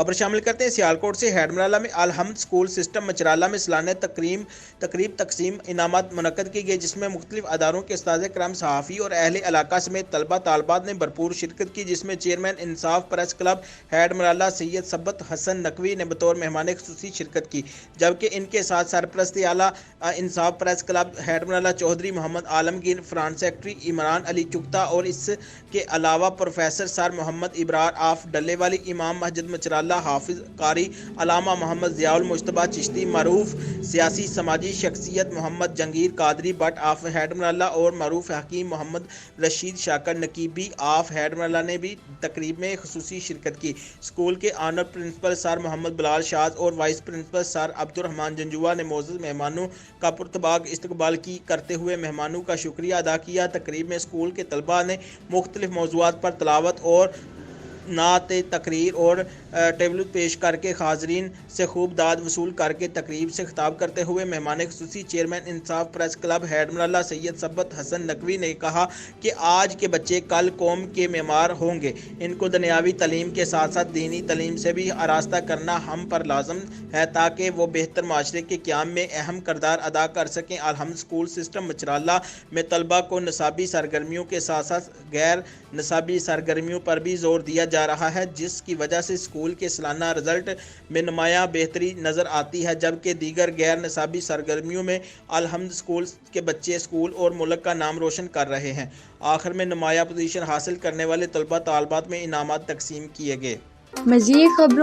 खबर शामिल करते हैं सियालकोट से। हेडमराला में अलहम्द स्कूल सिस्टम मचराला में सालाना तकरीब तकसीम इनामात मुनक्कद की गई, जिसमें मुख्तलिफ अदारों के उस्ताद कराम, सहाफ़ी और अहले इलाका समेत तलबा तालबात ने भरपूर शिरकत की, जिसमें चेयरमैन इंसाफ प्रेस क्लब हेडमराला सैयद सबत हसन नकवी ने बतौर मेहमान खुसूसी शिरकत की, जबकि इनके साथ सरपरस्ती आला इंसाफ प्रेस क्लब हेडमराला चौधरी मोहम्मद आलमगीर, फ्रांस सेक्रेटरी इमरान अली चुगता और इसके अलावा professor sir Muhammad Ibrar of Dalle Wali, इमाम मस्जिद मचराला हाफिज कारी अलामा मोहम्मद ज़ियाउल मुश्तबा चिश्ती, मरूफ सियासी समाजी शख्सियत मोहम्मद जंगीर कादरी बट आफ हेडमराला और मरूफ हकीम मोहम्मद रशीद शाकर नकीबी आफ हेडमराला ने भी तकरीब में खुसूसी शिरकत की। स्कूल के honour principal sir Muhammad Bilal Shaz और vice principal sir Abdurrahman Janjua ने मौजूद मेहमानों का पुरतबाग इस्तकबाल करते हुए मेहमानों का शुक्रिया अदा किया। तकरीब में स्कूल के तलबा ने मुख्तलिफ मौज़ूआत पर तलावत और नात तकरीर और टेबल पेश करके हाज़रीन से खूब दाद वसूल करके तकरीब से खिताब करते हुए मेहमान खुसूसी चेयरमैन इंसाफ प्रेस क्लब हेडमराला सैयद सबत हसन नकवी ने कहा कि आज के बच्चे कल कौम के मेमार होंगे। इनको दुनियावी तालीम के साथ साथ दीनी तालीम से भी आरास्ता करना हम पर लाजम है, ताकि वो बेहतर माशरे के क़याम में अहम किरदार अदा कर सकें। अलहम्द स्कूल सिस्टम मचराला में तलबा को निसाबी सरगर्मियों के साथ साथ गैर निसाबी सरगर्मियों पर भी जोर दिया जा रहा है, जिसकी वजह से स्कूल के सालाना रिजल्ट में नुमाया बेहतरी नज़र आती है, जबकि दीगर गैर निसाबी सरगर्मियों में अलहम्द स्कूल के बच्चे स्कूल और मुल्क का नाम रोशन कर रहे हैं। आखिर में नुमाया पोजीशन हासिल करने वाले तलबा तालबात में इनामात तकसीम किए गए। मज़ीद खबरों